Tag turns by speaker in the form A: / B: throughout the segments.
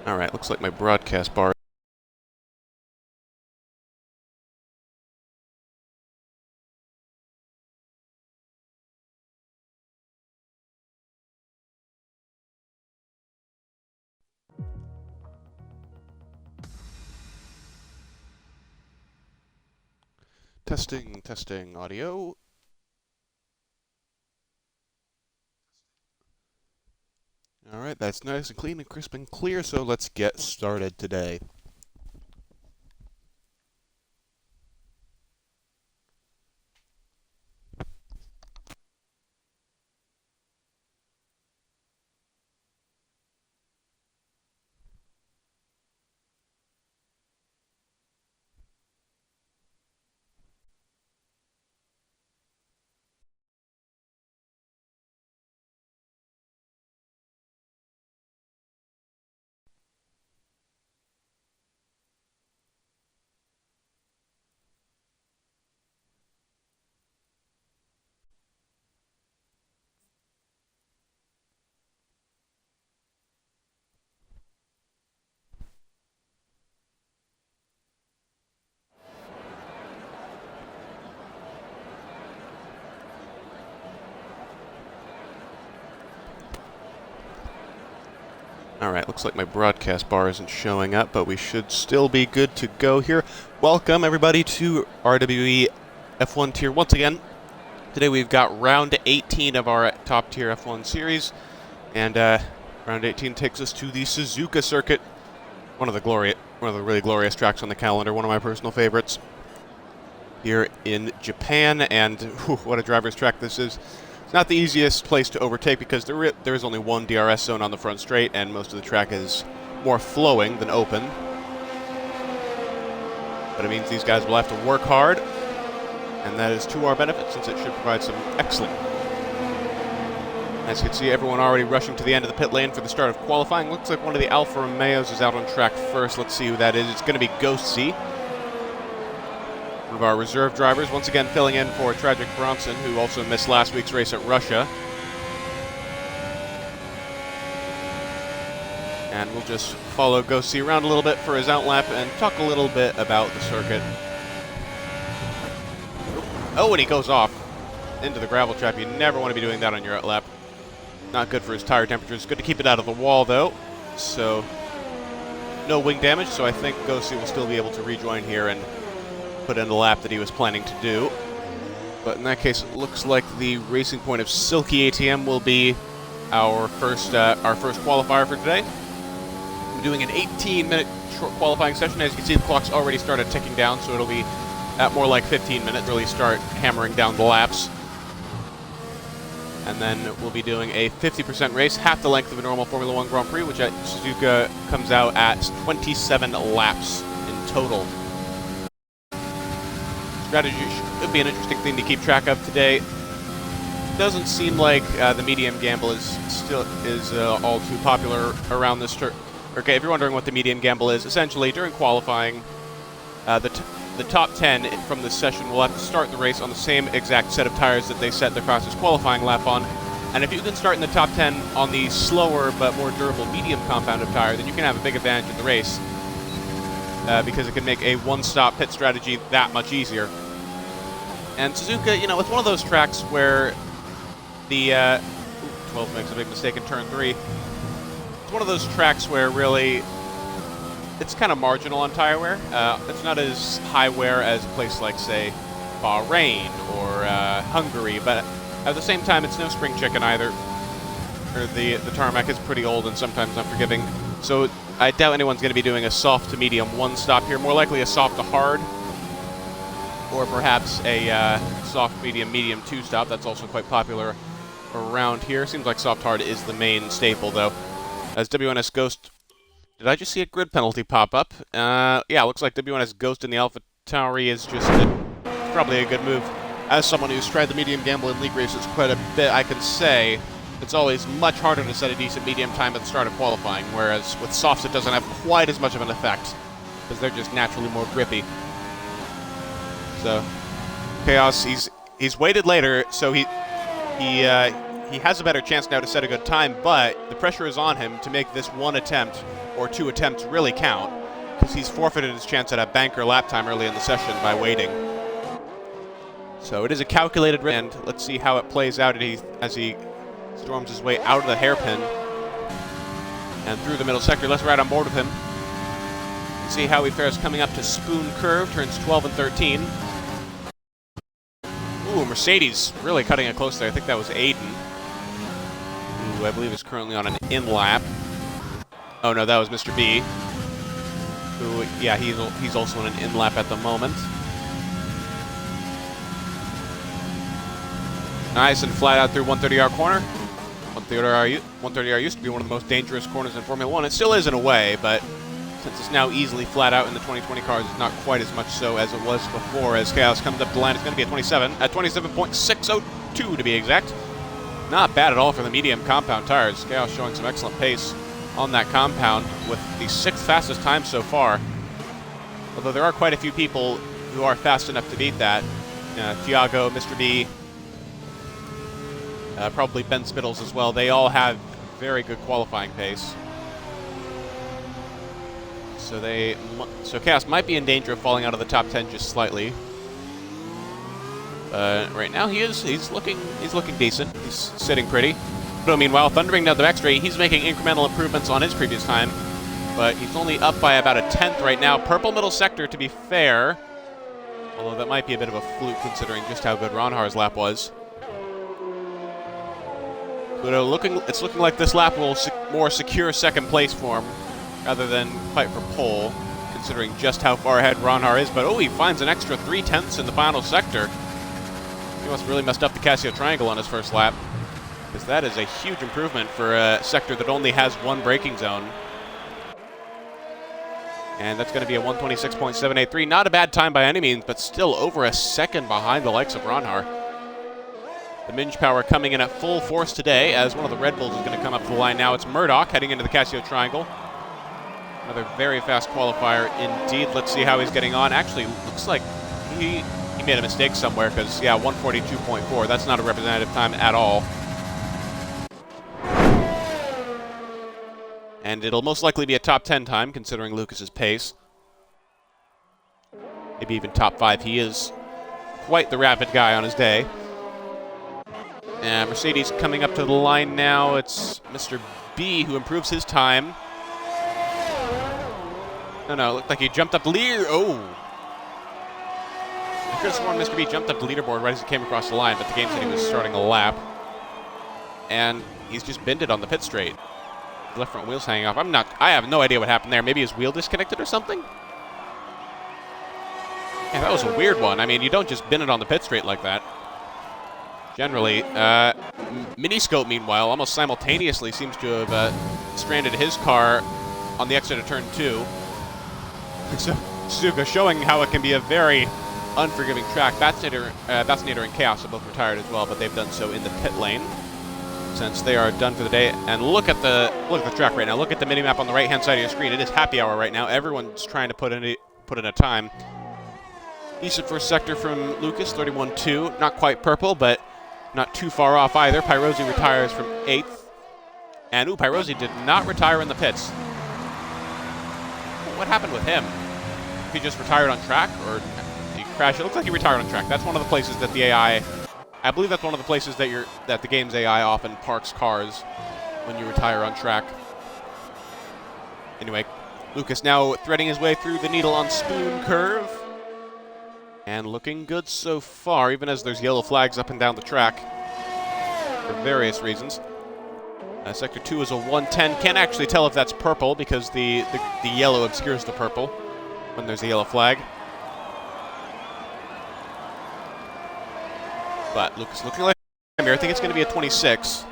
A: Alright, looks like my broadcast bar. Testing audio. Alright, that's nice and clean and crisp and clear, so let's get started today. Alright, looks like my broadcast bar isn't showing up, but we should still be good to go here. Welcome, everybody, to Rwe F1 Tier once again. Today we've got round 18 of our top tier F1 series, and round 18 takes us to the Suzuka circuit, one of the really glorious tracks on the calendar, one of my personal favorites here in Japan, and what a driver's track this is. It's not the easiest place to overtake because there is only one DRS zone on the front straight, and most of the track is more flowing than open. But it means these guys will have to work hard, and that is to our benefit since it should provide some excellent. As you can see, everyone already rushing to the end of the pit lane for the start of qualifying. Looks like one of the Alfa Romeos is out on track first. Let's see who that is. It's going to be Ghosty, one of our reserve drivers, once again filling in for Tragic Bronson, who also missed last week's race at Russia. And we'll just follow Ghosty around a little bit for his outlap and talk a little bit about the circuit. Oh, and he goes off into the gravel trap. You never want to be doing that on your outlap. Not good for his tire temperatures. Good to keep it out of the wall, though. So, no wing damage, so I think Ghosty will still be able to rejoin here and put in the lap that he was planning to do. But in that case, it looks like the racing point of Silky ATM will be our first qualifier for today. I'm doing an 18-minute short qualifying session. As you can see, the clock's already started ticking down, so it'll be at more like 15 minutes, really start hammering down the laps. And then we'll be doing a 50% race, half the length of a normal Formula 1 Grand Prix, which at Suzuka comes out at 27 laps in total. Strategy should be an interesting thing to keep track of today. Doesn't seem like the medium gamble is all too popular around this turn. Okay, if you're wondering what the medium gamble is, essentially during qualifying, the top 10 from this session will have to start the race on the same exact set of tires that they set their fastest qualifying lap on. And if you can start in the top 10 on the slower but more durable medium compounded tire, then you can have a big advantage in the race because it can make a one-stop pit strategy that much easier. And Suzuka, you know, it's one of those tracks where the 12 makes a big mistake in turn 3. It's one of those tracks where really it's kind of marginal on tire wear. It's not as high wear as a place like, say, Bahrain or Hungary, but at the same time, it's no spring chicken either. Or the tarmac is pretty old and sometimes unforgiving. So I doubt anyone's going to be doing a soft to medium one-stop here. More likely a soft to hard, or perhaps a soft medium medium two-stop. That's also quite popular around here. Seems like soft hard is the main staple, though. As WNS Ghost. Did I just see a grid penalty pop up? Yeah, looks like WNS Ghost in the Alpha Tauri is just probably a good move. As someone who's tried the medium gamble in league races quite a bit, I can say it's always much harder to set a decent medium time at the start of qualifying, whereas with softs it doesn't have quite as much of an effect, because they're just naturally more grippy. So, Kaos, he's waited later, so he he has a better chance now to set a good time, but the pressure is on him to make this one attempt or two attempts really count, because he's forfeited his chance at a banker lap time early in the session by waiting. So it is a calculated risk, and let's see how it plays out as he storms his way out of the hairpin and through the middle sector. Let's ride on board with him and see how he fares coming up to Spoon Curve, turns 12 and 13. Ooh, Mercedes really cutting it close there. I think that was Aiden, who I believe is currently on an in-lap. Oh no, that was Mr. B, who, yeah, he's also on an in-lap at the moment. Nice and flat out through 130R corner. 130R used to be one of the most dangerous corners in Formula 1. It still is in a way, but since it's now easily flat out in the 2020 cars, it's not quite as much so as it was before. As Kaos comes up the line, it's going to be a 27.602 to be exact. Not bad at all for the medium compound tires. Kaos showing some excellent pace on that compound with the 6th fastest time so far. Although there are quite a few people who are fast enough to beat that. Thiago, Mr. B, probably Ben Spittles as well. They all have very good qualifying pace. So Kaos might be in danger of falling out of the top 10 just slightly. Right now he's looking decent. He's sitting pretty. But meanwhile, thundering down the back straight, he's making incremental improvements on his previous time, but he's only up by about a 10th right now. Purple middle sector, to be fair, although that might be a bit of a fluke considering just how good Ronhar's lap was. But it's looking like this lap will more secure second place for him rather than fight for pole, considering just how far ahead Ronhar is. But he finds an extra 3/10 in the final sector. He must have really messed up the Casio triangle on his first lap, because that is a huge improvement for a sector that only has one braking zone. And that's going to be a 126.783. Not a bad time by any means, but still over a second behind the likes of Ronhar. The Minge power coming in at full force today, as one of the Red Bulls is going to come up to the line now. It's Murdoch heading into the Casio triangle. Another very fast qualifier indeed. Let's see how he's getting on. Actually, looks like he made a mistake somewhere, because, yeah, 142.4. That's not a representative time at all. And it'll most likely be a top 10 time, considering Lucas's pace. Maybe even top 5. He is quite the rapid guy on his day. And Mercedes coming up to the line now. It's Mr. B who improves his time. No, it looked like he jumped up the leader. Oh! I could have sworn Mr. B jumped up the leaderboard right as he came across the line, but the game said he was starting a lap. And he's just bended on the pit straight. The left front wheel's hanging off. I have no idea what happened there. Maybe his wheel disconnected or something? Yeah, that was a weird one. I mean, you don't just bend it on the pit straight like that. Generally, Miniscope, meanwhile, almost simultaneously seems to have stranded his car on the exit of turn 2. So Suzuka showing how it can be a very unforgiving track. Batsnader and Kaos are both retired as well, but they've done so in the pit lane since they are done for the day. And look at the track right now. Look at the mini-map on the right-hand side of your screen. It is happy hour right now. Everyone's trying to put in a time. Decent first sector from Lucas, 31.2. Not quite purple, but not too far off either. Pyrosi retires from 8th. And, Pyrosi did not retire in the pits. What happened with him? He just retired on track, or did he crash? It looks like he retired on track. That's one of the places that the AI... I believe that's one of the places that the game's AI often parks cars when you retire on track. Anyway, Lucas now threading his way through the needle on Spoon Curve. And looking good so far, even as there's yellow flags up and down the track for various reasons. Sector 2 is a 110. Can't actually tell if that's purple because the yellow obscures the purple when there's a yellow flag. But Lucas looking like here. I think it's going to be a 26.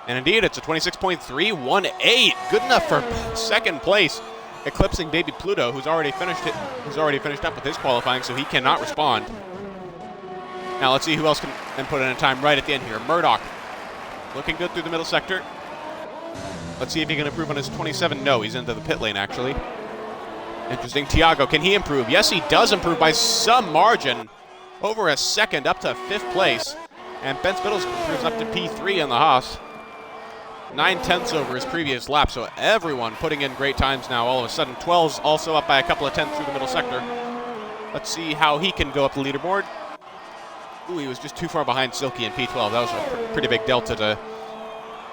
A: And indeed, it's a 26.318. Good enough for second place, eclipsing Baby Pluto, who's already finished up with his qualifying, so he cannot respond. Now let's see who else can put in a time right at the end here. Murdoch, looking good through the middle sector. Let's see if he can improve on his 27. No, he's into the pit lane, actually. Interesting. Thiago, can he improve? Yes, he does improve by some margin. Over a second, up to 5th place. And Ben Spittles moves up to P3 in the Haas. 9/10 over his previous lap, so everyone putting in great times now all of a sudden. 12's also up by a couple of tenths through the middle sector. Let's see how he can go up the leaderboard. Ooh, he was just too far behind Silky in P12. That was a pretty big delta to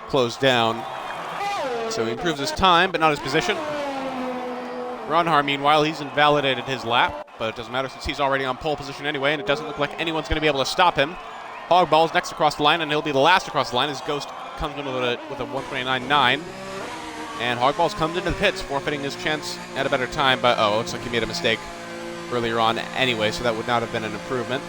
A: close down. So he improves his time, but not his position. Ronhar, meanwhile, he's invalidated his lap, but it doesn't matter since he's already on pole position anyway, and it doesn't look like anyone's going to be able to stop him. Hogball's next across the line, and he'll be the last across the line as Ghost comes in with a 129.9. And Hogball's comes into the pits, forfeiting his chance at a better time, but oh, it looks like he made a mistake earlier on anyway, so that would not have been an improvement.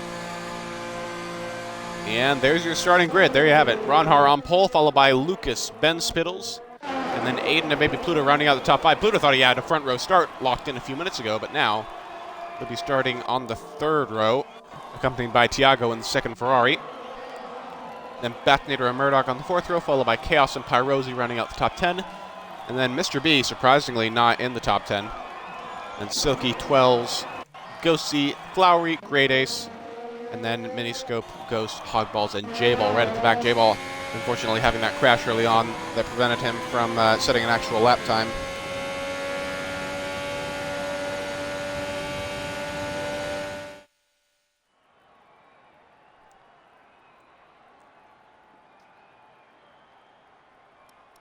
A: And there's your starting grid. There you have it. Ronhar on pole, followed by Lucas, Ben Spittles, and then Aiden and maybe Pluto rounding out the top 5. Pluto thought he had a front row start locked in a few minutes ago, but now he'll be starting on the third row, accompanied by Tiago in the second Ferrari. Then Bathnator and Murdoch on the fourth row, followed by Kaos and Pyrosi rounding out the top 10. And then Mr. B, surprisingly, not in the top 10. And Silky, 12s, Ghosty, Flowery, Great Ace, and then Miniscope, Ghost, Hogballs, and J-Ball right at the back. J-Ball, unfortunately, having that crash early on that prevented him from setting an actual lap time.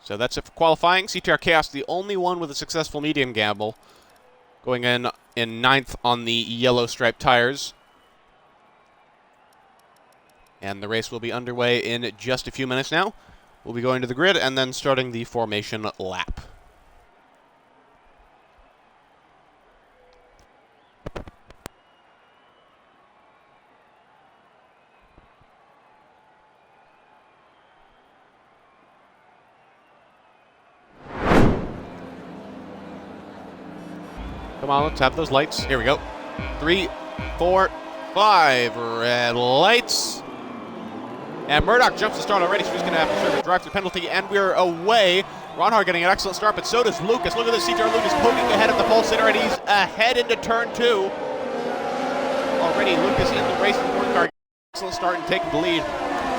A: So that's it for qualifying. CTR Kaos, the only one with a successful medium gamble, going in 9th on the yellow striped tires. And the race will be underway in just a few minutes now. We'll be going to the grid and then starting the formation lap. Come on, let's have those lights. Here we go. 3, 4, 5. Red lights. And Murdoch jumps the start already, so he's going to have to serve a drive-through penalty, and we're away. Ronhar getting an excellent start, but so does Lucas. Look at this, CTR Lucas poking ahead of the pole sitter, and he's ahead into turn 2. Already Lucas in the race with car. Excellent start and taking the lead.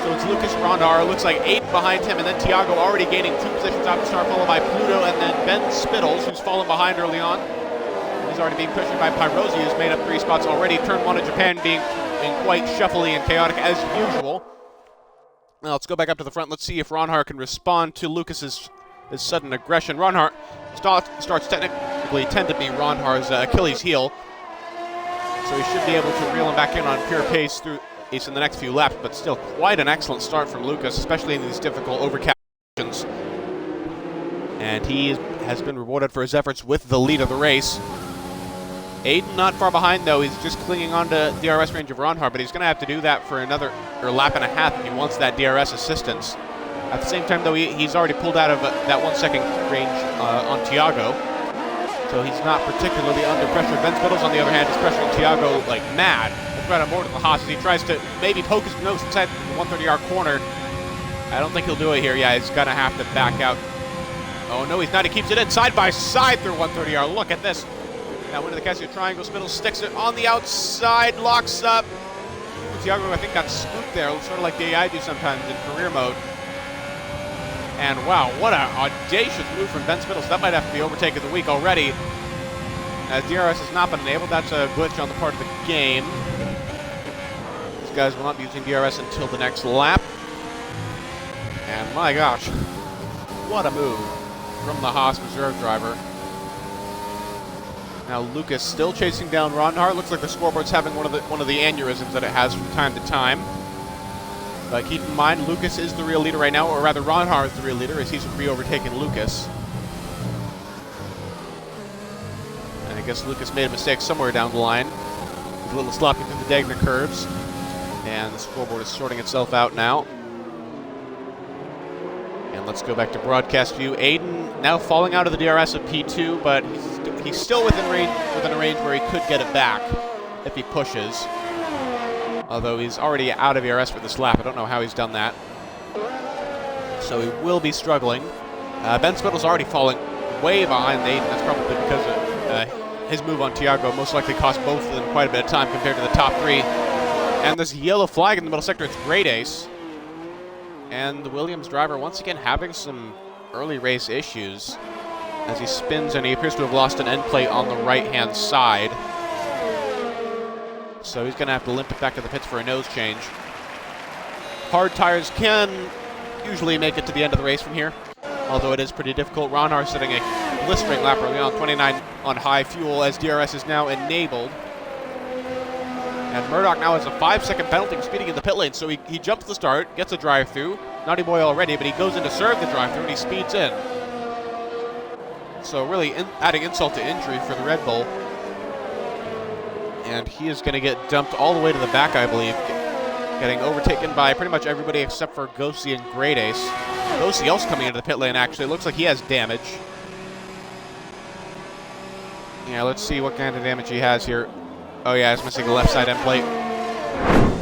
A: So it's Lucas, Ronhar, looks like 8 behind him, and then Tiago already gaining 2 positions out the start, followed by Pluto, and then Ben Spittles, who's fallen behind early on. He's already being pushed by Pyrosi, who's made up 3 spots already. Turn 1 of Japan being quite shuffly and chaotic as usual. Now let's go back up to the front. Let's see if Ronhar can respond to Lucas's sudden aggression. Ronhar starts technically tend to be Ronhar's Achilles heel, so he should be able to reel him back in on pure pace through in the next few laps, but still quite an excellent start from Lucas, especially in these difficult overcast conditions. And he has been rewarded for his efforts with the lead of the race. Aiden not far behind, though. He's just clinging on to DRS range of Ronhar, but he's going to have to do that for another lap and a half if he wants that DRS assistance. At the same time, though, he's already pulled out of that 1 second range on Tiago, so he's not particularly under pressure. Ben Spittles, on the other hand, is pressuring Tiago like mad. Let's right on board with the Haas as he tries to maybe poke his nose inside the 130R corner. I don't think he'll do it here. Yeah, he's going to have to back out. Oh, no, he's not. He keeps it in side by side through 130R. Look at this. Now into the Casio triangle, Spittles sticks it on the outside, locks up. Tiago, I think, got scooped there, sort of like the AI do sometimes in career mode. And wow, what an audacious move from Ben Spittles. That might have to be overtake of the week already. As DRS has not been enabled, that's a glitch on the part of the game. These guys will not be using DRS until the next lap. And my gosh, what a move from the Haas reserve driver. Now Lucas still chasing down Ronhar. Looks like the scoreboard's having one of the aneurysms that it has from time to time. But keep in mind, Lucas is the real leader right now, or rather Ronhar is the real leader as he's re-overtaken Lucas. And I guess Lucas made a mistake somewhere down the line. He's a little sloppy through the Dagner curves. And the scoreboard is sorting itself out now. And let's go back to broadcast view. Aiden now falling out of the DRS of P2, but he's still within a range where he could get it back if he pushes. Although he's already out of ERS for this lap. I don't know how he's done that. So he will be struggling. Ben Spittle's already falling way behind Aiden. That's probably because of his move on Tiago most likely cost both of them quite a bit of time compared to the top 3. And this yellow flag in the middle sector, it's Great Ace. And the Williams driver once again having some early race issues as he spins, and he appears to have lost an end plate on the right-hand side. So he's going to have to limp it back to the pits for a nose change. Hard tires can usually make it to the end of the race from here, although it is pretty difficult. Ronhar setting a blistering lap early on, 29 on high fuel, as DRS is now enabled. And Murdoch now has a 5-second penalty for speeding in the pit lane, so he jumps the start, gets a drive-through. Naughty boy already, but he goes in to serve the drive-through, and he speeds in. So really adding insult to injury for the Red Bull. And he is going to get dumped all the way to the back, I believe, getting overtaken by pretty much everybody except for Gossi and Great Ace. Gossi also coming into the pit lane, actually. It looks like he has damage. Yeah, let's see what kind of damage he has here. Oh yeah, he's missing the left side end plate.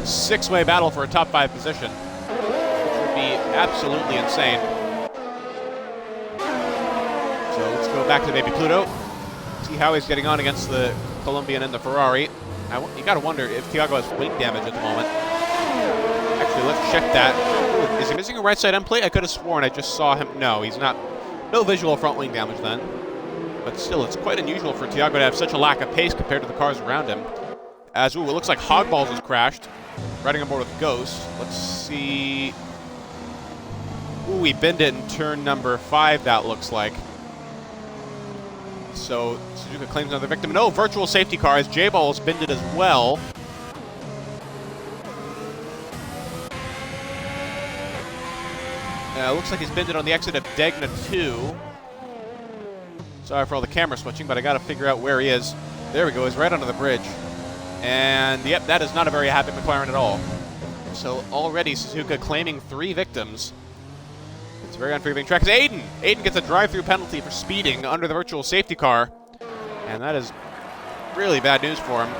A: 6-way battle for a top 5 position, which would be absolutely insane. So let's go back to Baby Pluto, see how he's getting on against the Colombian and the Ferrari. You gotta wonder if Thiago has wing damage at the moment. Actually, let's check that. Ooh, is he missing a right side end plate? I could have sworn I just saw him. No, he's not. No visual front wing damage then. But still, it's quite unusual for Thiago to have such a lack of pace compared to the cars around him. As, ooh, it looks like Hogballs has crashed, riding on board with Ghost. Let's see. Ooh, he binned it in turn number 5, that looks like. So, Suzuka claims another victim. No, virtual safety car, as J-Ball's binned it as well. Looks like he's binned it on the exit of Degna 2. Sorry for all the camera switching, but I got to figure out where he is. There we go. He's right under the bridge. And, yep, that is not a very happy McLaren at all. So already Suzuka claiming 3 victims. It's a very unforgiving track. Aiden gets a drive-through penalty for speeding under the virtual safety car. And that is really bad news for him.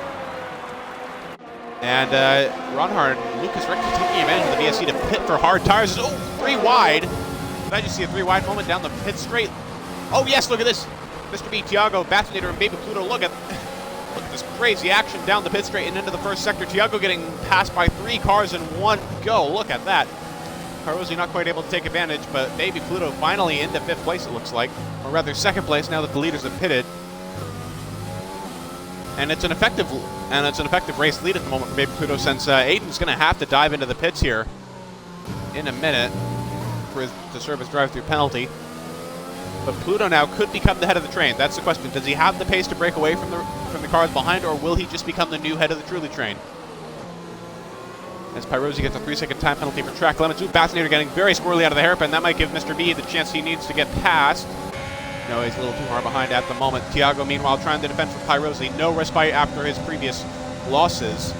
A: And Ronhard and Lucas Rector taking advantage of the VSC to pit for hard tires. Oh, 3 wide. Did you see a 3 wide moment down the pit straight? Oh, yes, look at this. Mr. B, Thiago, Bastonator, and Baby Pluto. Look at this crazy action down the pit straight and into the first sector. Thiago getting passed by 3 cars in one go. Look at that. Carosi not quite able to take advantage, but Baby Pluto finally into 5th place, it looks like. Or rather, 2nd place now that the leaders have pitted. And it's an effective race lead at the moment for Baby Pluto, since Aiden's going to have to dive into the pits here in a minute to serve his drive-through penalty. But Pluto now could become the head of the train. That's the question. Does he have the pace to break away from the cars behind, or will he just become the new head of the Truly train? As Pyrosi gets a 3-second time penalty for track limits. Ooh, Bastonator getting very squirrely out of the hairpin. That might give Mr. B the chance he needs to get past. No, he's a little too far behind at the moment. Thiago, meanwhile, trying to defend from Pyrosi. No respite after his previous losses.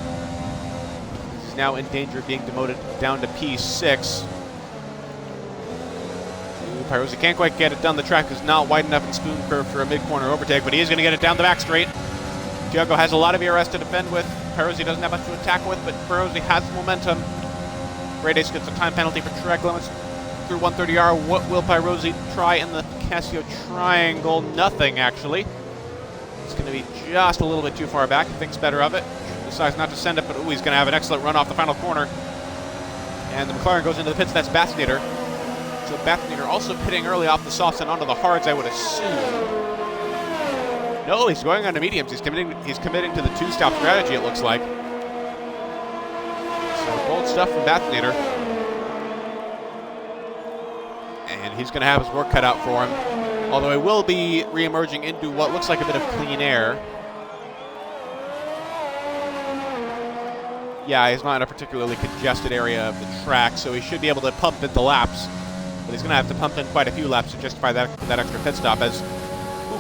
A: He's now in danger of being demoted down to P6. Pyrosi can't quite get it done. The track is not wide enough and spoon curved for a mid-corner overtake, but he is going to get it down the back straight. Thiago has a lot of ERS to defend with. Pyrosi doesn't have much to attack with, but Pyrosi has the momentum. Great Ace gets a time penalty for track limits through 130R. What will Pyrosi try in the Casio Triangle? Nothing, actually. It's going to be just a little bit too far back. He thinks better of it. Decides not to send it, but ooh, he's going to have an excellent run off the final corner. And the McLaren goes into the pits. That's Bastonator. So Bastonator also pitting early off the softs and onto the hards, I would assume. No, he's going on to mediums. He's committing to the 2-stop strategy, it looks like. So bold stuff from Bastonator. And he's going to have his work cut out for him. Although he will be re-emerging into what looks like a bit of clean air. Yeah, he's not in a particularly congested area of the track, so he should be able to pump into laps. But he's going to have to pump in quite a few laps to justify that extra pit stop. As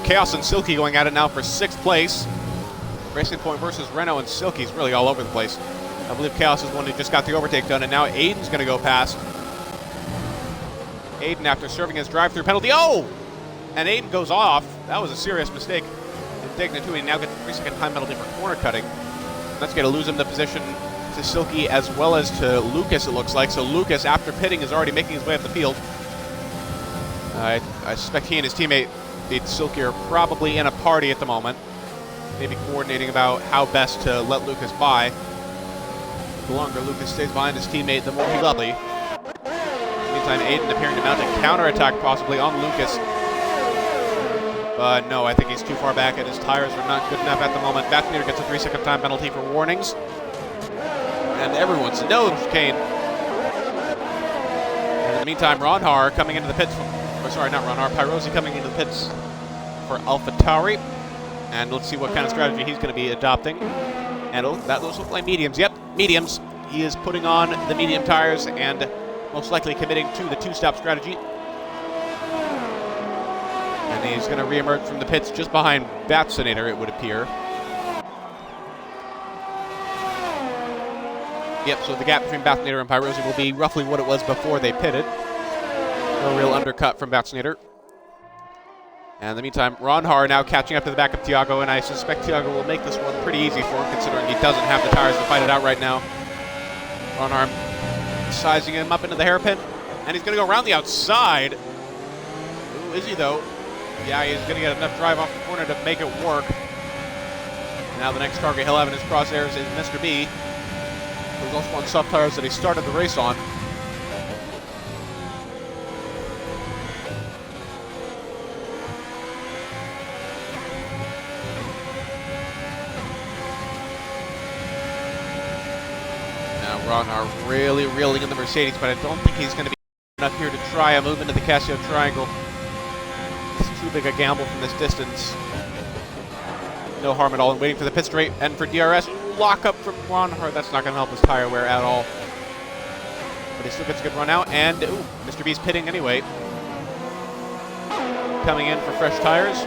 A: Kaos and Silky going at it now for 6th place. Racing Point versus Renault, and Silky's really all over the place. I believe Kaos is the one who just got the overtake done, and now Aiden's going to go past. Aiden, after serving his drive-through penalty. Oh! And Aiden goes off. That was a serious mistake. Indignant too. He now gets a 3-second time penalty for corner cutting. And that's going to lose him the position to Silky as well as to Lucas, it looks like. So Lucas, after pitting, is already making his way up the field. I suspect he and his teammate, Silky, are probably in a party at the moment. Maybe coordinating about how best to let Lucas by. The longer Lucas stays behind his teammate, the more he lovely. Meantime, Aiden appearing to mount a counterattack possibly on Lucas. But no, I think he's too far back and his tires are not good enough at the moment. Vaccinator gets a 3-second time penalty for warnings. And everyone's no chicane. And in the meantime, Ronhar coming into the pits. Or sorry, not Ronhar, Pyrosi coming into the pits for AlphaTauri. And let's see what kind of strategy he's going to be adopting. And those look like mediums. Yep, mediums. He is putting on the medium tires and most likely committing to the two-stop strategy. And he's going to reemerge from the pits just behind Vaccinator, it would appear. Yep, so the gap between Vaccinator and Pyrosi will be roughly what it was before they pitted. No real undercut from Vaccinator. And in the meantime, Ronhar now catching up to the back of Thiago, and I suspect Thiago will make this one pretty easy for him, considering he doesn't have the tires to fight it out right now. Ronhar sizing him up into the hairpin, and he's going to go around the outside. Ooh, is he though? Yeah, he's going to get enough drive off the corner to make it work. Now the next target he'll have in his crosshairs is Mr. B, who's also on soft tires that he started the race on. Ronhar really reeling in the Mercedes, but I don't think he's going to be enough here to try a move into the Casio Triangle. It's too big a gamble from this distance. No harm at all in waiting for the pit straight, and for DRS, lock up from Ronhar. That's not going to help his tire wear at all. But he still gets a good run out, and ooh, Mr. B's pitting anyway. Coming in for fresh tires,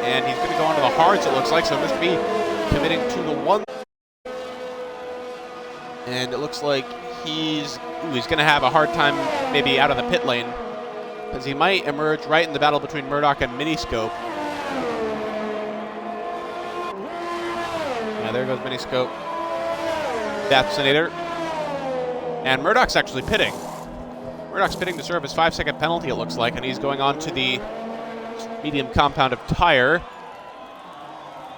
A: and he's going to go onto the hards, it looks like, so Mr. B committing to the one. And it looks like he's going to have a hard time maybe out of the pit lane, because he might emerge right in the battle between Murdoch and Miniscope. Yeah, there goes Miniscope. Vaccinator. And Murdoch's actually pitting. Murdoch's pitting to serve his 5-second penalty, it looks like, and he's going on to the medium compound of tire.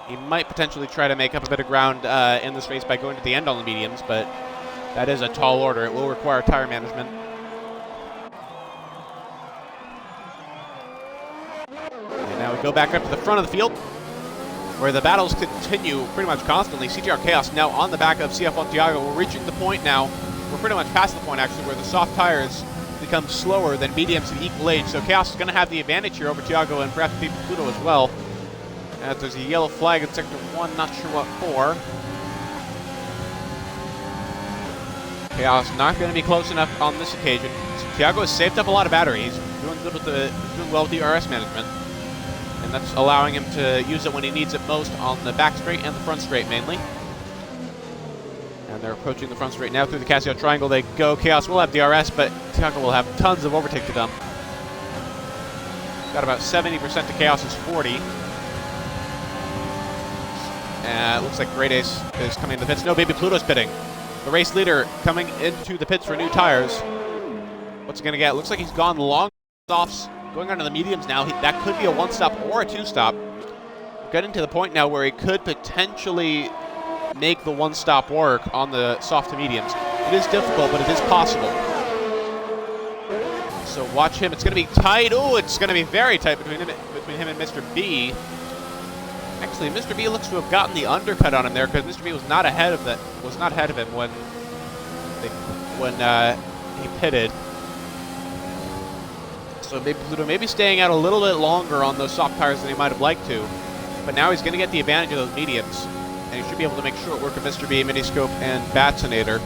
A: He might potentially try to make up a bit of ground in this race by going to the end on the mediums, but that is a tall order. It will require tire management. And now we go back up to the front of the field, where the battles continue pretty much constantly. CTR Kaos now on the back of CF1 Thiago. We're reaching the point now. We're pretty much past the point, actually, where the soft tires become slower than mediums at equal age. So Kaos is going to have the advantage here over Thiago and perhaps maybe Pluto as well. There's a yellow flag in Sector 1, not sure what for. Kaos not going to be close enough on this occasion. So Thiago has saved up a lot of batteries, doing good with doing well with the RS management, and that's allowing him to use it when he needs it most on the back straight and the front straight mainly. And they're approaching the front straight now through the Casio Triangle. They go. Kaos will have DRS, but Thiago will have tons of overtake to dump. Got about 70% to Kaos's 40. It looks like Great Ace is coming in the pits. No, Baby Pluto's pitting. The race leader coming into the pits for new tires. What's he going to get? Looks like he's gone long softs, going onto the mediums now. That could be a one-stop or a two-stop. We're getting to the point now where he could potentially make the one-stop work on the soft to mediums. It is difficult, but it is possible. So watch him. It's going to be tight. Oh, it's going to be very tight between him and Mr. B. Actually, Mr. B looks to have gotten the undercut on him there, because Mr. B was not ahead of him when he pitted. So maybe Pluto may be staying out a little bit longer on those soft tires than he might have liked to, but now he's going to get the advantage of those mediums, and he should be able to make short work of Mr. B, Miniscope, and Vaccinator.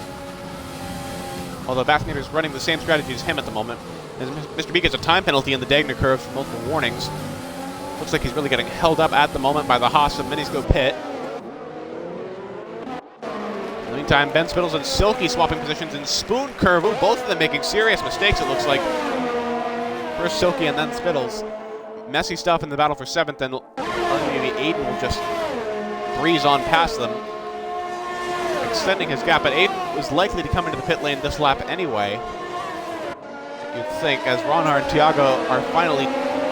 A: Although Vaccinator is running the same strategy as him at the moment, as Mr. B gets a time penalty in the Dagner curves for multiple warnings. Looks like he's really getting held up at the moment by the Haas of Miniscope pit. In the meantime, Ben Spittles and Silky swapping positions in Spoon Curve. Ooh, both of them making serious mistakes, it looks like. First Silky and then Spittles. Messy stuff in the battle for 7th, and maybe Aiden will just breeze on past them, extending his gap. But Aiden was likely to come into the pit lane this lap anyway, you'd think, as Ronhar and Thiago are finally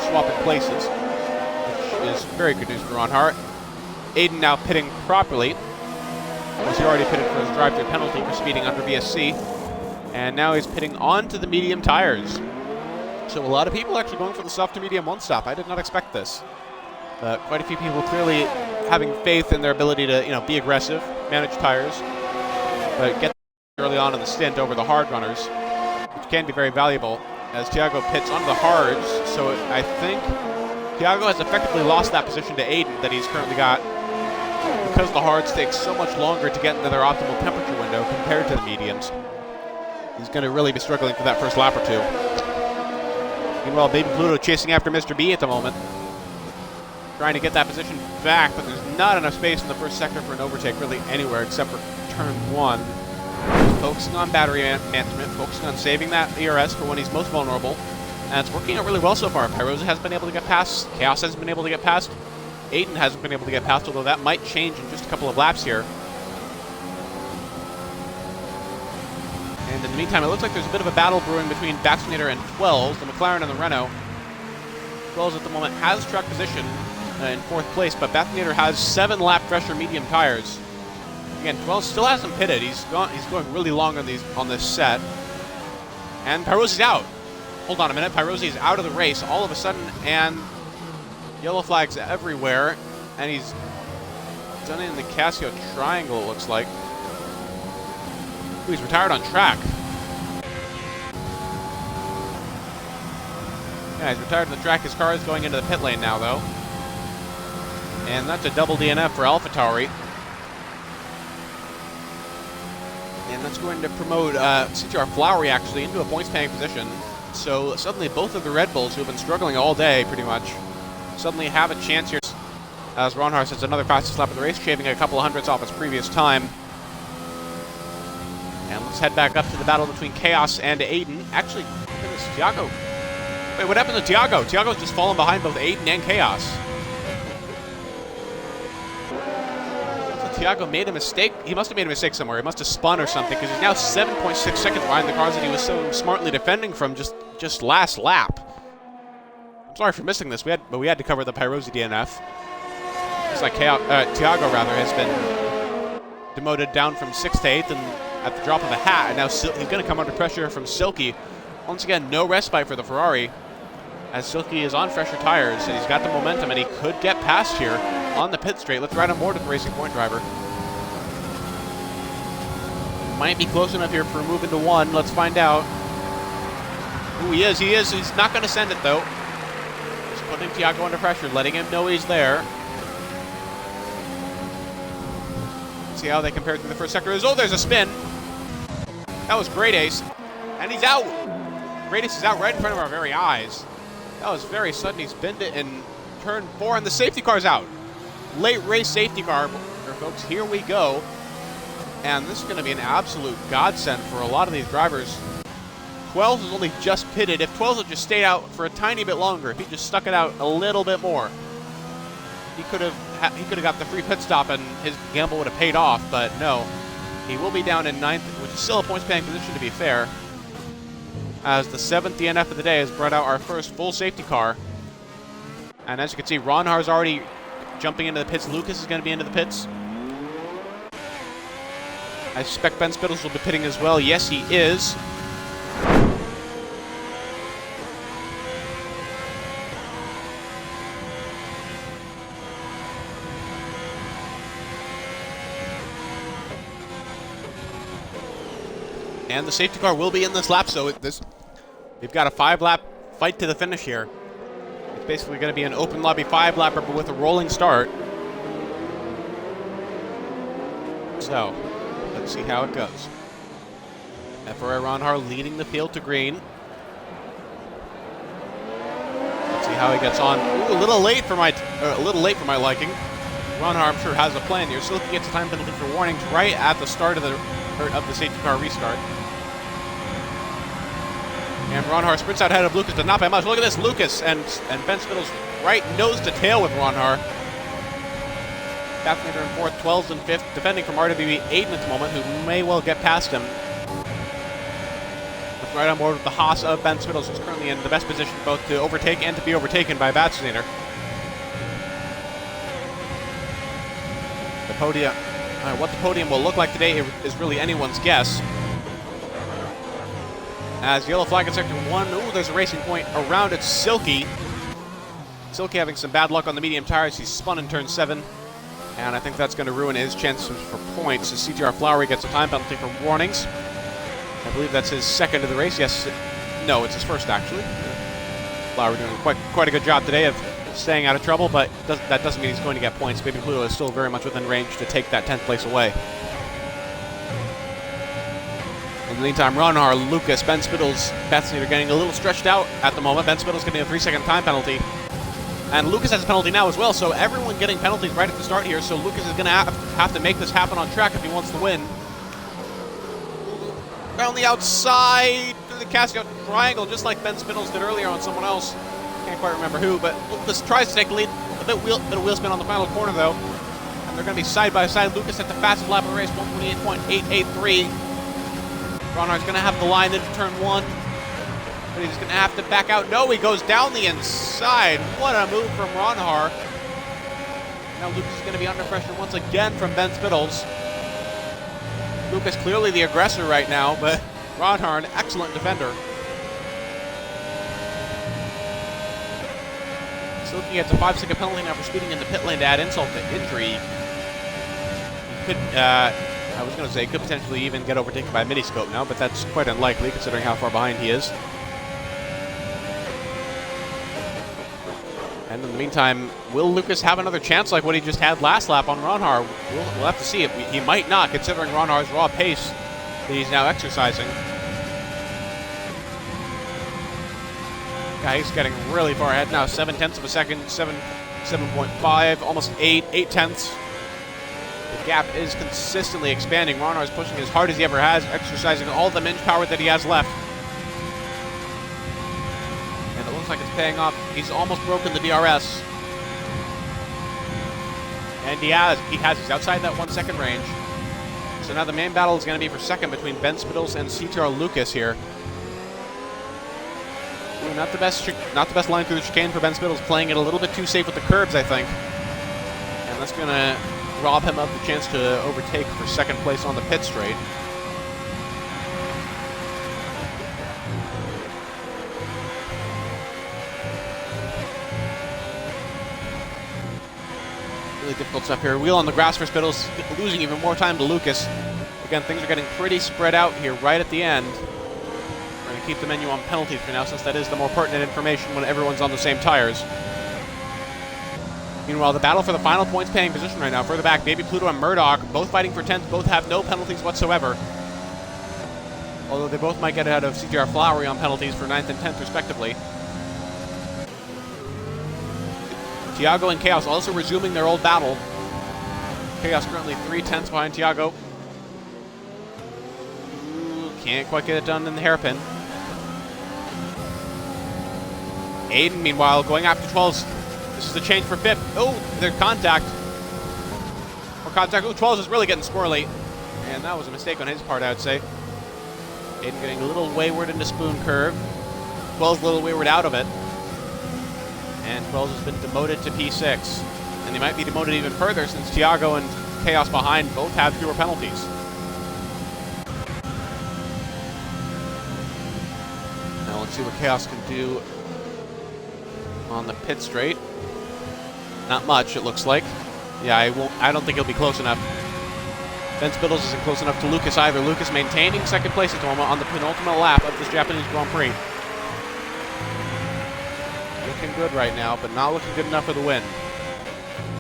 A: swapping places. Is very good news for Ronhar. Aiden now pitting properly. Was he already pitted for his drive-through penalty for speeding under VSC, and now he's pitting onto the medium tires. So a lot of people actually going for the soft to medium one-stop. I did not expect this. Quite a few people clearly having faith in their ability to, be aggressive, manage tires, but get early on in the stint over the hard runners, which can be very valuable as Thiago pits onto the hards. So I think Thiago has effectively lost that position to Aiden that he's currently got, because the hards take so much longer to get into their optimal temperature window compared to the mediums. He's going to really be struggling for that first lap or two. Meanwhile, Baby Pluto chasing after Mr. B at the moment, trying to get that position back, but there's not enough space in the first sector for an overtake really anywhere except for turn 1. He's focusing on battery management, focusing on saving that ERS for when he's most vulnerable, and it's working out really well so far. Pyrosa hasn't been able to get past, Kaos hasn't been able to get past, Aiden hasn't been able to get past, although that might change in just a couple of laps here. And in the meantime, it looks like there's a bit of a battle brewing between Vaccinator and 12s, the McLaren and the Renault. 12s at the moment has truck position in 4th place, but Vaccinator has 7 lap fresher medium tires. Again, 12 still hasn't pitted. He's going really long on this set. And Pyrosa's out. Hold on a minute. Pyrosa's out of the race all of a sudden, and yellow flags everywhere. And he's done it in the Casio triangle, it looks like. Ooh, he's retired on track. Yeah, he's retired on the track. His car is going into the pit lane now, though. And that's a double DNF for AlphaTauri. And that's going to promote CTR Flowery, actually, into a points-paying position. So suddenly both of the Red Bulls, who have been struggling all day, pretty much, suddenly have a chance here. As Ronhar sets another fastest lap of the race, shaving a couple of hundredths off his previous time. And let's head back up to the battle between Kaos and Aiden. Actually, look at this, Thiago. Wait, what happened to Thiago? Thiago's just fallen behind both Aiden and Kaos. So Thiago made a mistake. He must have made a mistake somewhere. He must have spun or something, because he's now 7.6 seconds behind the cars that he was so smartly defending from just last lap. I'm sorry for missing this, but we had to cover the Pyrosi DNF. Looks like Thiago has been demoted down from 6th to 8th, and at the drop of a hat, and now he's going to come under pressure from Silky. Once again, no respite for the Ferrari, as Silky is on fresher tires, and he's got the momentum, and he could get past here on the pit straight. Let's ride on board with the Racing Point driver. Might be close enough here for a move into 1. Let's find out. Ooh, he is. He's not going to send it, though. Just putting Thiago under pressure, letting him know he's there. See how they compare to the first sector. Oh, there's a spin. That was Great Ace. And he's out. Great Ace is out right in front of our very eyes. That was very sudden. He's binned it in turn 4, and the safety car's out. Late race safety car, folks. Here we go. And this is going to be an absolute godsend for a lot of these drivers. 12 has only just pitted. If 12 had just stayed out for a tiny bit longer, if he just stuck it out a little bit more, he could have got the free pit stop and his gamble would have paid off, but no. He will be down in 9th, which is still a points-paying position to be fair, as the 7th DNF of the day has brought out our first full safety car. And as you can see, Ronhar's already jumping into the pits. Lucas is going to be into the pits. I suspect Ben Spittles will be pitting as well. Yes, he is. And the safety car will be in this lap, so we've got a 5-lap fight to the finish here. It's basically going to be an open lobby 5-lapper, but with a rolling start. So, let's see how it goes. FRA Ronhar leading the field to green. Let's see how he gets on. Ooh, a little late for my liking. Ronhar, I'm sure, has a plan here. Silky gets a time penalty for warnings right at the start of the safety car restart. And Ronhar sprints out ahead of Lucas, but not by much. Look at this, Lucas and Ben Spittles right nose to tail with Ronhar. Vaccinator in 4th, 12th and 5th, defending from RWE Aiden at the moment, who may well get past him. Let's ride on board with the Haas of Ben Spittles, who's currently in the best position both to overtake and to be overtaken by Vaccinator. The podium What the podium will look like today is really anyone's guess. As yellow flag in sector 1, ooh, there's a racing point around it. Silky having some bad luck on the medium tires. He's spun in turn 7, and I think that's going to ruin his chances for points. As CTR Flowery gets a time penalty for warnings. I believe that's his second of the race. Yes, no, it's his first actually. Flowery doing quite a good job today of staying out of trouble, but that doesn't mean he's going to get points. Baby Pluto is still very much within range to take that 10th place away. In the meantime, Ronhar, Lucas, Ben Spittles, Bethany are getting a little stretched out at the moment. Ben Spittles getting a 3-second time penalty. And Lucas has a penalty now as well, so everyone getting penalties right at the start here. So Lucas is going to have to make this happen on track if he wants to win. Down the outside, through the casting out triangle, just like Ben Spittles did earlier on someone else. Can't quite remember who, but Lucas tries to take the lead. A bit of wheel spin on the final corner, though. And they're going to be side by side. Lucas at the fastest lap of the race, 128.883. Ronhar's going to have the line into turn 1. But he's going to have to back out. No, he goes down the inside. What a move from Ronhar. Now Lucas is going to be under pressure once again from Ben Spittles. Lucas clearly the aggressor right now, but Ronhar, an excellent defender. Silky gets a 5-second penalty now for speeding in the pit lane to add insult to injury. He could, I was going to say, could potentially even get overtaken by a miniscope now, but that's quite unlikely considering how far behind he is. And in the meantime, will Lucas have another chance like what he just had last lap on Ronhar? We'll have to see it. He might not, considering Ronhar's raw pace that he's now exercising. He's getting really far ahead now. 7/10 of a second, 7.5, almost 8 tenths. The gap is consistently expanding. Ronhar is pushing as hard as he ever has, exercising all the minge power that he has left. And it looks like it's paying off. He's almost broken the DRS. And he has. He's outside that 1 second range. So now the main battle is going to be for second between Ben Spittles and CTR Lucas here. Ooh, not the best line through the chicane for Ben Spittles, playing it a little bit too safe with the curbs, I think. And that's going to rob him of the chance to overtake for second place on the pit straight. Really difficult stuff here. Wheel on the grass for Spittles, losing even more time to Lucas. Again, things are getting pretty spread out here right at the end. We're going to keep the menu on penalties for now, since that is the more pertinent information when everyone's on the same tires. Meanwhile, the battle for the final points paying position right now, further back, Baby Pluto and Murdoch, both fighting for 10th, both have no penalties whatsoever. Although they both might get ahead of CTR Flowery on penalties for 9th and 10th respectively. Tiago and Kaos also resuming their old battle. Kaos currently 3/10 behind Tiago. Can't quite get it done in the hairpin. Aiden, meanwhile, going after 12s. This is the change for 5th. Oh, there's contact. Or contact. Oh, 12s is really getting squirrely. And that was a mistake on his part, I would say. Aiden getting a little wayward into spoon curve. 12's a little wayward out of it. And 12's has been demoted to P6. And they might be demoted even further since Tiago and Kaos behind both have fewer penalties. Now let's see what Kaos can do on the pit straight. Not much, it looks like. Yeah, I don't think he'll be close enough. Ben Spittles isn't close enough to Lucas either. Lucas maintaining second place at the moment on the penultimate lap of this Japanese Grand Prix. Looking good right now, but not looking good enough for the win.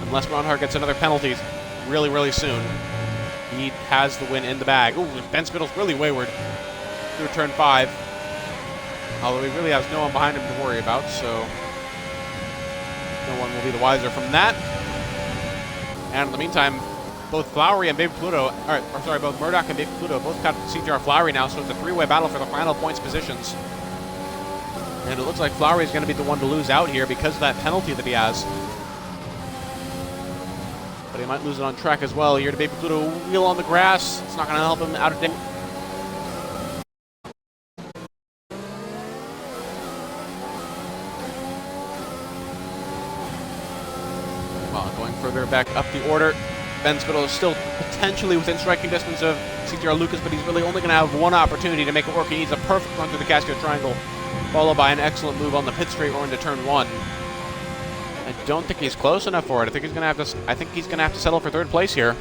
A: Unless Ronhar gets another penalty really, really soon. He has the win in the bag. Ooh, Ben Spittles really wayward through turn 5. Although he really has no one behind him to worry about, so no one will be the wiser from that. And in the meantime, both Flowery and Baby Pluto, both Murdoch and Baby Pluto both got CTR Flowery now, so it's a three-way battle for the final points positions. And it looks like Flowery is going to be the one to lose out here because of that penalty that he has. But he might lose it on track as well. Here to Baby Pluto, wheel on the grass. It's not going to help him out of date. Going further back up the order. Ben Spittle is still potentially within striking distance of CTR Lucas, but he's really only going to have one opportunity to make it work. He needs a perfect run through the Cascade Triangle, followed by an excellent move on the pit straight or into turn 1. I don't think he's close enough for it. I think he's going to have to settle for third place here.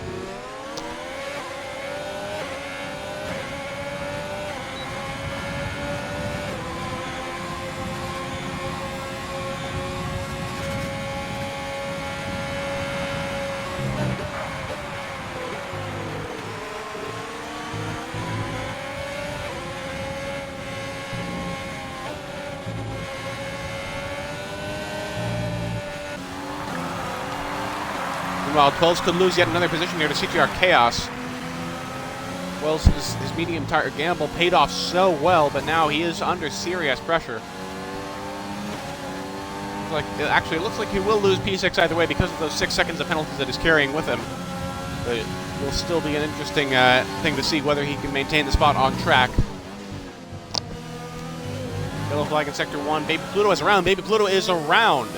A: Meanwhile, 12s could lose yet another position here to CTR Kaos. 12's his medium tire gamble paid off so well, but now he is under serious pressure. It looks like he will lose P6 either way because of those 6 seconds of penalties that he's carrying with him. But it will still be an interesting thing to see whether he can maintain the spot on track. Yellow flag in Sector 1. Baby Pluto is around. Baby Pluto is around.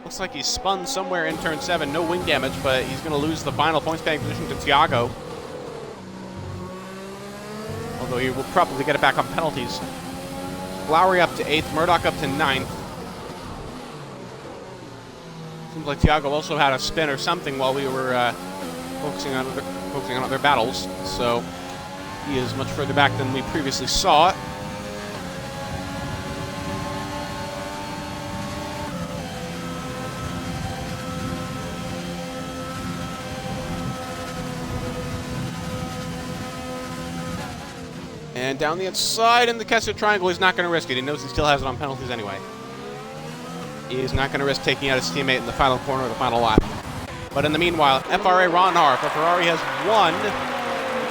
A: Looks like he's spun somewhere in turn 7. No wing damage, but he's going to lose the final points paying position to Tiago. Although he will probably get it back on penalties. Lowry up to 8th. Murdoch up to 9th. Seems like Tiago also had a spin or something while we were focusing on other battles. So he is much further back than we previously saw. And down the inside in the Kessler Triangle, he's not going to risk it. He knows he still has it on penalties anyway. He's not going to risk taking out his teammate in the final corner of the final lap. But in the meanwhile, FRA Ronhar for Ferrari has won the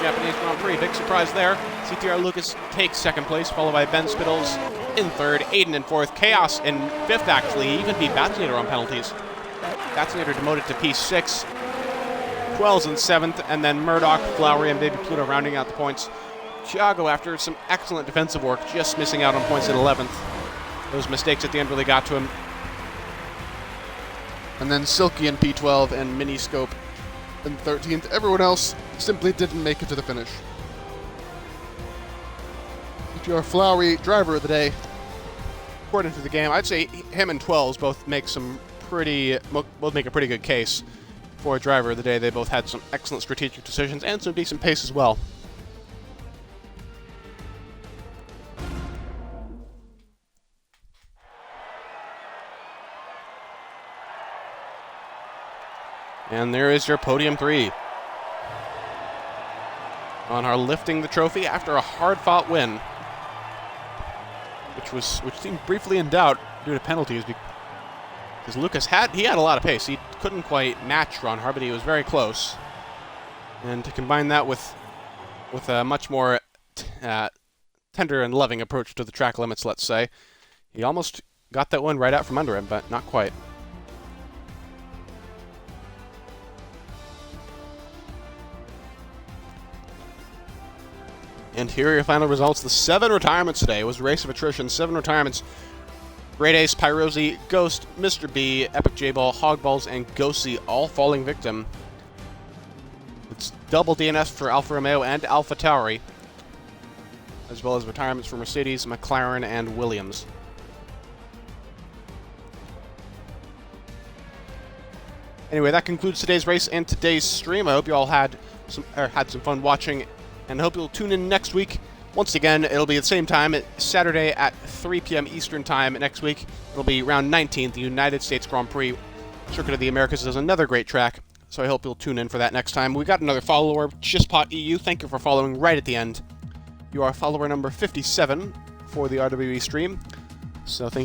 A: Japanese Grand Prix. Big surprise there. CTR Lucas takes second place, followed by Ben Spittles in third, Aiden in fourth, Kaos in fifth actually. He even beat Batsinator on penalties. Batsinator demoted to P6. 12's in seventh, and then Murdoch, Flowery, and Baby Pluto rounding out the points. Tiago, after some excellent defensive work, just missing out on points at 11th. Those mistakes at the end really got to him. And then Silky in P12 and Miniscope in 13th. Everyone else simply didn't make it to the finish. Your Flowery driver of the day, according to the game, I'd say him and 12s both make a pretty good case for a driver of the day. They both had some excellent strategic decisions and some decent pace as well. And there is your podium 3. Ronhar lifting the trophy after a hard-fought win, which seemed briefly in doubt due to penalties, because Lucas had a lot of pace. He couldn't quite match Ronhar, but he was very close. And to combine that with a much more tender and loving approach to the track limits, let's say, he almost got that one right out from under him, but not quite. And here are your final results. The 7 retirements today. It was a race of attrition. 7 retirements. Great Ace, Pyrosi, Ghost, Mr. B, Epic J-Ball, Hogballs, and Ghosty all falling victim. It's double DNF for Alfa Romeo and Alpha Tauri, as well as retirements for Mercedes, McLaren, and Williams. Anyway, that concludes today's race and today's stream. I hope you all had some fun watching, and I hope you'll tune in next week. Once again, it'll be at the same time, Saturday at 3 p.m. Eastern Time next week. It'll be round 19, the United States Grand Prix. Circuit of the Americas is another great track, so I hope you'll tune in for that next time. We got another follower, ChisPotEU. Thank you for following right at the end. You are follower number 57 for the RWE stream, so thank